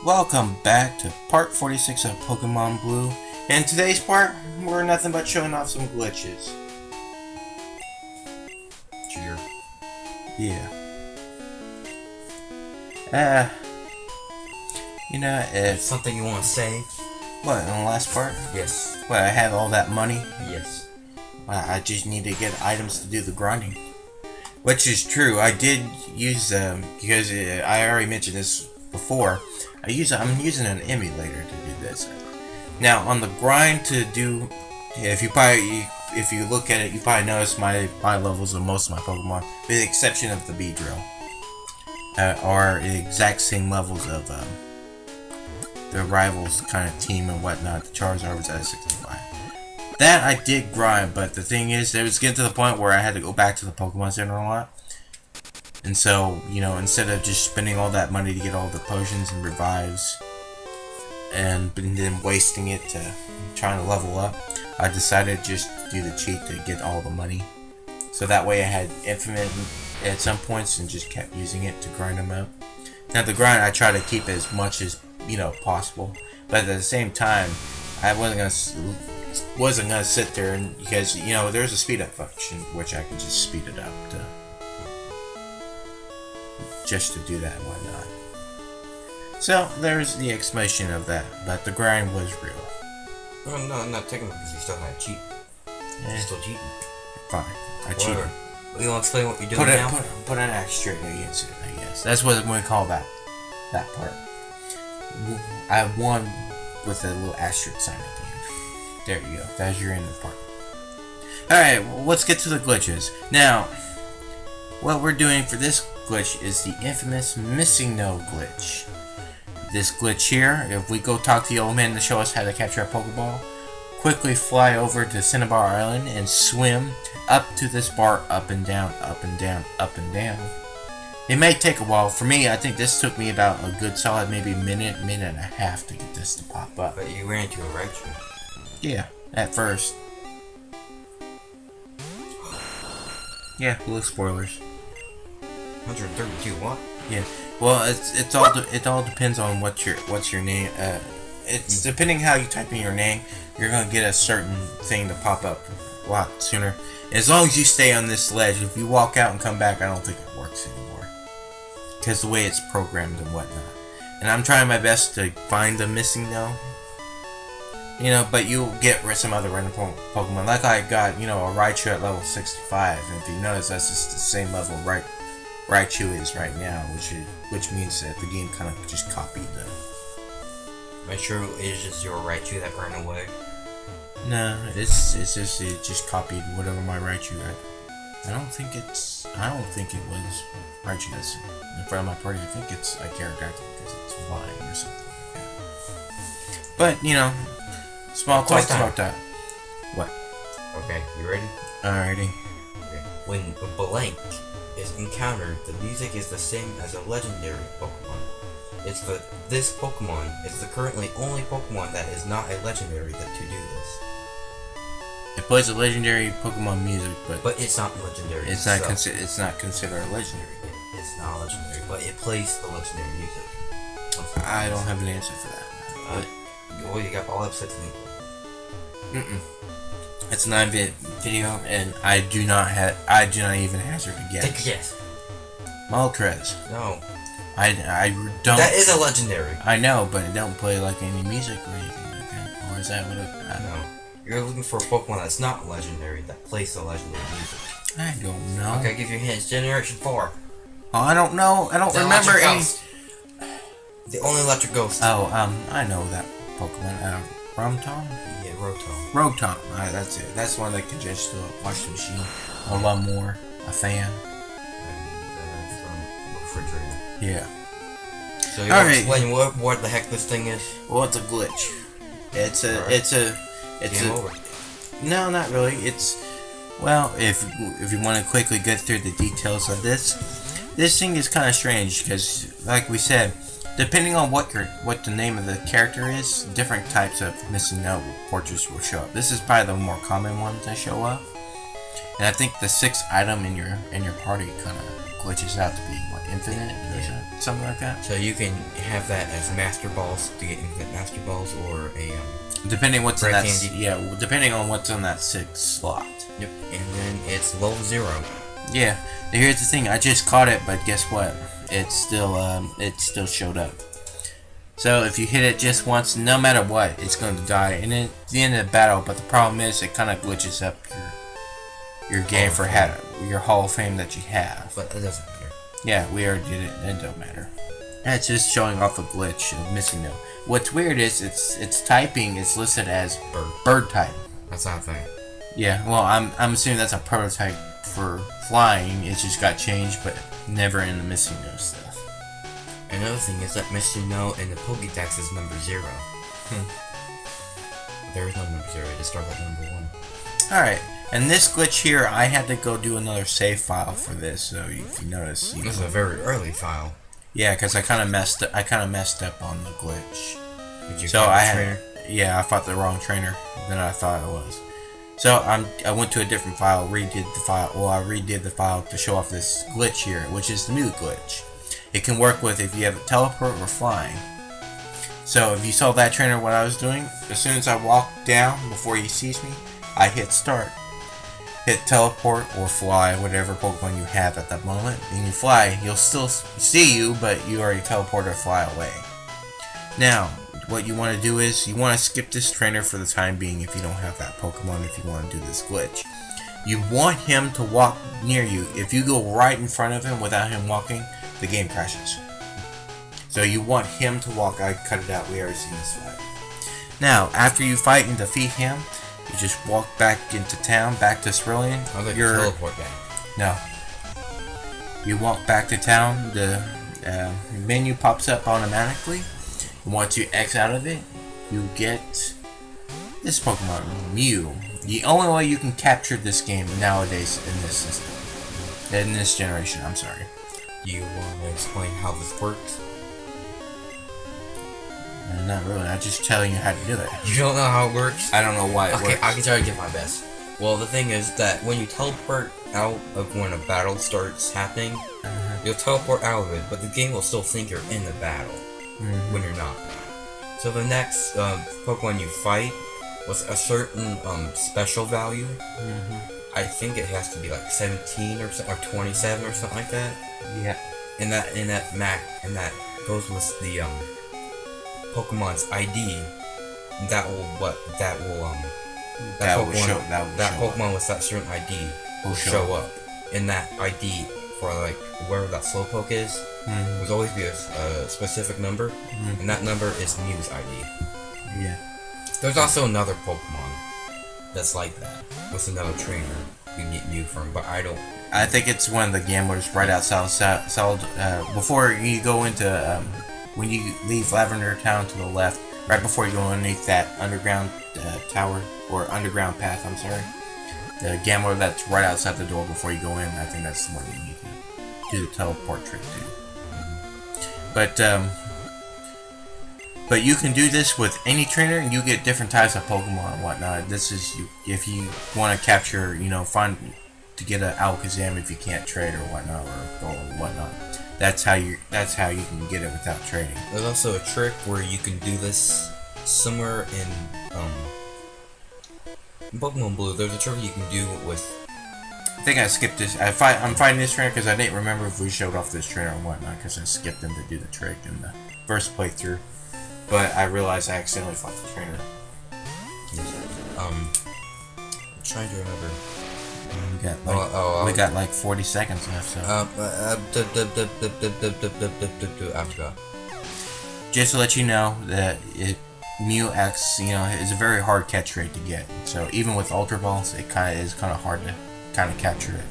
Welcome back to part 46 of Pokemon Blue. And today's part, we're nothing but showing off some glitches. Cheer. Yeah. If Something you want to say? what, in the last part? Yes. What, I had all that money? Yes. Well, I just need to get items to do the grinding. Which is true, I did use because I already mentioned this before. I'm using an emulator to do this. Now on the grind to do, if you look at it, you probably notice my levels of most of my Pokemon, with the exception of the Beedrill, are the exact same levels of the rivals kind of team and whatnot. The Charizard was at 65. That I did grind, but the thing is, it was getting to the point where I had to go back to the Pokemon Center a lot. And so, instead of just spending all that money to get all the potions and revives, and then wasting it to trying to level up, I decided just to do the cheat to get all the money. So that way I had infinite at some points and just kept using it to grind them out. Now the grind I try to keep as much as possible, but at the same time I wasn't gonna sit there and because there's a speed up function which I can just speed it up just to do that and whatnot. So there's the explanation of that, but the grind was real. Oh, no, not technically because you still had cheat. You're still cheating. Fine, I cheated. You want to explain what you're doing now? Put an asterisk against it, I guess. That's what we call that part. I won with a little asterisk sign at the end. There you go. That's your end of the part. Alright, well, let's get to the glitches. Now, what we're doing for this glitch is the infamous Missing No glitch. This glitch here, if we go talk to the old man to show us how to capture a Pokeball, quickly fly over to Cinnabar Island and swim up to this bar, up and down, up and down, up and down. It may take a while. For me, I think this took me about a good solid maybe minute and a half to get this to pop up. But you ran into a Raichu. Yeah, at first. Yeah, little spoilers. 132 what? Yeah. Well, it all depends on what's your name. It's depending how you type in your name, you're gonna get a certain thing to pop up a lot sooner. As long as you stay on this ledge, if you walk out and come back, I don't think it works anymore. Because the way it's programmed and whatnot. And I'm trying my best to find the Missing No. But you'll get some other random Pokemon. Like I got, a Raichu at level 65. And if you notice, that's just the same level Raichu is right now, which means that the game kind of just copied the. Am I sure it's just your Raichu that ran away? No, it's just copied whatever my Raichu had. I don't think it was Raichu that's in front of my party. I think it's a character because it's flying or something like that. But small talk about that. What? Okay, you ready? Alrighty. Okay. When Blank is encountered, the music is the same as a legendary Pokemon. This Pokemon is the currently only Pokemon that is not a legendary to do this. It plays a legendary Pokemon music, but it's not legendary. It's not considered a legendary. It's not legendary, but it plays the legendary music. I don't have an answer for that. You got all upset to me. It's a 9-bit video, and I do not even hazard a guess. Take a guess. Moltres. No. I don't. That is a legendary. I know, but it don't play like any music or anything like that. Or is that what it? I don't know. You're looking for a Pokemon that's not legendary, that plays the legendary music. I don't know. Okay, give you hints. Generation 4. Oh, I don't know. I don't remember any. The only electric ghost. Oh, I know that Pokemon. Rotom? Yeah, Rotom. Rotom. Alright, that's it. That's the one that can just wash machine. A lot more. A fan. From refrigerator. Yeah. So you want to explain what the heck this thing is? Well, it's a glitch. It's Game over. No, not really. If you want to quickly get through the details of this thing is kind of strange because, like we said, depending on what the name of the character is, different types of Missing No portraits will show up. This is probably the more common ones that show up, and I think the 6th item in your party kind of glitches out to be like infinite or something like that. So you can have that as Master Balls to get infinite Master Balls, or a Depending what's in Red that, candy. yeah, depending on what's on that 6th slot. Yep. And then it's level 0. Yeah. Here's the thing. I just caught it, but guess what? It still showed up. So if you hit it just once, no matter what, it's going to die. And then at the end of the battle, but the problem is it kind of glitches up your game for your Hall of Fame that you have. But it doesn't matter. Yeah, we already did it. It don't matter. And it's just showing off a glitch of missing note. What's weird is it's typing is listed as bird type. That's not a thing. Yeah, well, I'm assuming that's a prototype for flying. It just got changed, but never in the missing note stuff. Another thing is that Mr. No in the Pokédex is number 0. There is no number 0, it just starts at number 1. Alright, and this glitch here, I had to go do another save file for this, so if you notice... This is a very early file. Yeah, because I kind of messed up on the glitch. Did you So find I the had... trainer? Yeah, I fought the wrong trainer than I thought it was. So I went to a different file, redid the file. Well, I redid the file to show off this glitch here, which is the new glitch. It can work with if you have a teleport or flying. So if you saw that trainer, what I was doing, as soon as I walked down before he sees me, I hit start. Hit teleport or fly, whatever Pokemon you have at that moment. And you fly, he'll still see you, but you already teleport or fly away. Now, what you want to do is, you want to skip this trainer for the time being if you don't have that Pokemon, if you want to do this glitch. You want him to walk near you. If you go right in front of him without him walking, the game crashes. So you want him to walk. I cut it out, we already seen this fight. Now, after you fight and defeat him, you just walk back into town, back to Cerulean. I like the teleport guy. No. You walk back to town, the menu pops up automatically. Once you X out of it, you get this Pokemon, Mew. The only way you can capture this game nowadays in this system. In this generation, I'm sorry. Do you want to explain how this works? Not really, I'm just telling you how to do it. You don't know how it works? I don't know why it Okay, works. I can try to give my best. Well, the thing is that when you teleport out of when a battle starts happening, you'll teleport out of it, but the game will still think you're in the battle when you're not. So the next Pokemon you fight was a certain special value. I think it has to be like 17 or something, or 27 or something like that. Yeah. And that goes with the Pokemon's ID. That will Pokemon with that certain ID will show up. And that ID for like wherever that Slowpoke is, will always be a specific number, and that number is Mew's ID. Yeah. There's also another Pokemon that's like that, with another trainer you can get Mew from, but I think it's one of the gamblers right outside. Before you go into, when you leave Lavender Town to the left, right before you go underneath that underground tower, or underground path, I'm sorry. The gambler that's right outside the door before you go in, I think that's the one you need to do the teleport trick to. But you can do this with any trainer, and you get different types of Pokemon and whatnot. This is if you want to capture, find to get an Alakazam if you can't trade or whatnot, or gold and whatnot. That's how you can get it without trading. There's also a trick where you can do this somewhere in Pokemon Blue. There's a trick you can do with. I think I skipped this. I'm fighting this trainer because I didn't remember if we showed off this trainer or whatnot, because I skipped him to do the trick in the first playthrough. But I realized I accidentally fought the trainer. I'm trying to remember. We got like 40 seconds left. So. I forgot. Just to let you know that Mew X, is a very hard catch rate to get. So even with Ultra Balls, it is kind of hard to capture it.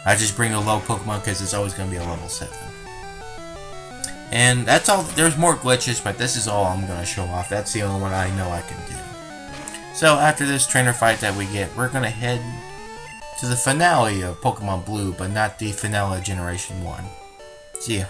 I just bring a low Pokemon because it's always going to be a level 7. And that's all. There's more glitches, but this is all I'm going to show off. That's the only one I know I can do. So after this trainer fight that we get, we're going to head to the finale of Pokemon Blue, but not the finale of Generation 1. See ya.